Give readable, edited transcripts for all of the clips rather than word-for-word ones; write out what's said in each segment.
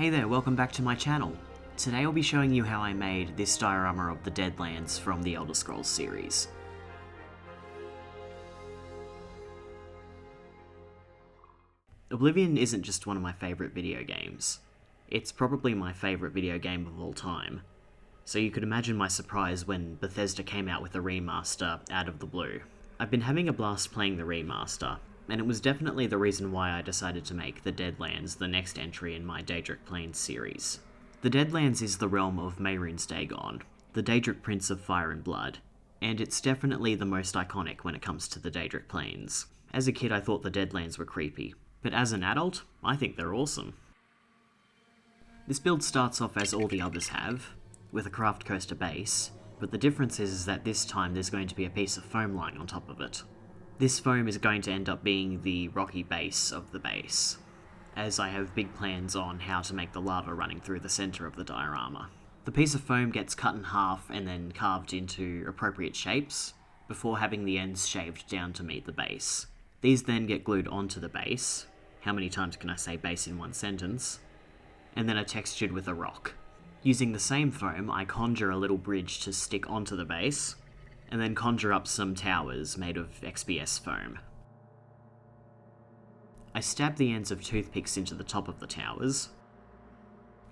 Hey there, welcome back to my channel. Today I'll be showing you how I made this diorama of the Deadlands from the Elder Scrolls series. Oblivion isn't just one of my favourite video games. It's probably my favourite video game of all time. So you could imagine my surprise when Bethesda came out with a remaster out of the blue. I've been having a blast playing the remaster, and it was definitely the reason why I decided to make the Deadlands the next entry in my Daedric Princes series. The Deadlands is the realm of Mehrunes Dagon, the Daedric Prince of Fire and Blood, and it's definitely the most iconic when it comes to the Daedric Plains. As a kid I thought the Deadlands were creepy, but as an adult, I think they're awesome. This build starts off as all the others have, with a craft coaster base, but the difference is that this time there's going to be a piece of foam lying on top of it. This foam is going to end up being the rocky base of the base, as I have big plans on how to make the lava running through the centre of the diorama. The piece of foam gets cut in half and then carved into appropriate shapes, before having the ends shaved down to meet the base. These then get glued onto the base, how many times can I say base in one sentence, and then are textured with a rock. Using the same foam, I conjure a little bridge to stick onto the base, and then conjure up some towers made of XPS foam. I stab the ends of toothpicks into the top of the towers,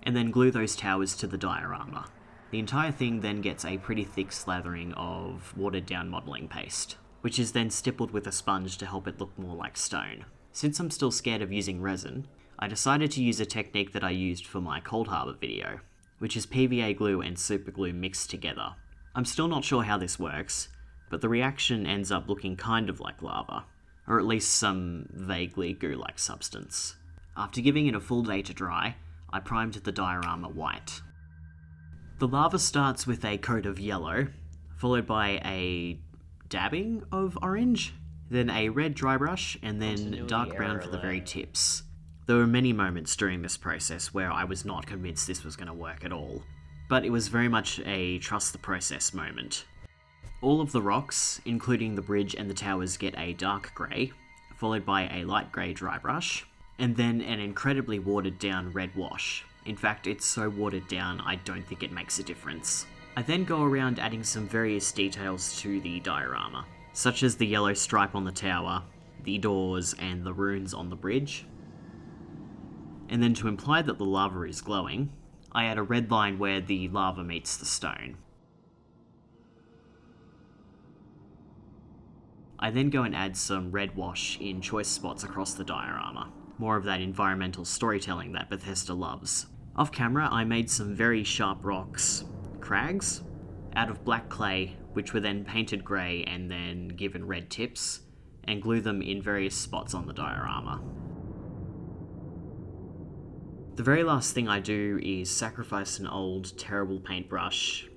and then glue those towers to the diorama. The entire thing then gets a pretty thick slathering of watered down modelling paste, which is then stippled with a sponge to help it look more like stone. Since I'm still scared of using resin, I decided to use a technique that I used for my Cold Harbour video, which is PVA glue and super glue mixed together. I'm still not sure how this works, but the reaction ends up looking kind of like lava, or at least some vaguely goo-like substance. After giving it a full day to dry, I primed the diorama white. The lava starts with a coat of yellow, followed by a dabbing of orange, then a red dry brush, and then dark brown for the very tips. There were many moments during this process where I was not convinced this was going to work at all, but it was very much a trust the process moment. All of the rocks, including the bridge and the towers, get a dark grey, followed by a light grey dry brush, and then an incredibly watered down red wash. In fact, it's so watered down I don't think it makes a difference. I then go around adding some various details to the diorama, such as the yellow stripe on the tower, the doors, and the runes on the bridge. And then to imply that the lava is glowing, I add a red line where the lava meets the stone. I then go and add some red wash in choice spots across the diorama, more of that environmental storytelling that Bethesda loves. Off camera, I made some very sharp rocks, crags, out of black clay, which were then painted grey and then given red tips, and glue them in various spots on the diorama. The very last thing I do is sacrifice an old, terrible paintbrush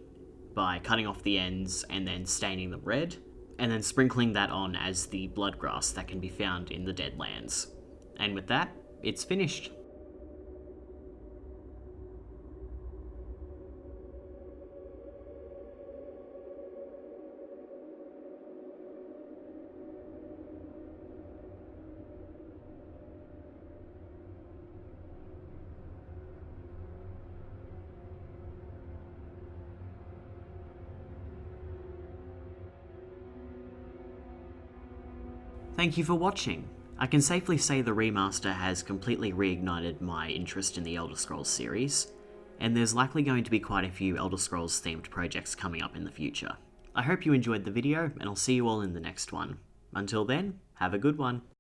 by cutting off the ends and then staining them red, and then sprinkling that on as the blood grass that can be found in the Deadlands. And with that, it's finished. Thank you for watching. I can safely say the remaster has completely reignited my interest in the Elder Scrolls series, and there's likely going to be quite a few Elder Scrolls themed projects coming up in the future. I hope you enjoyed the video, and I'll see you all in the next one. Until then, have a good one.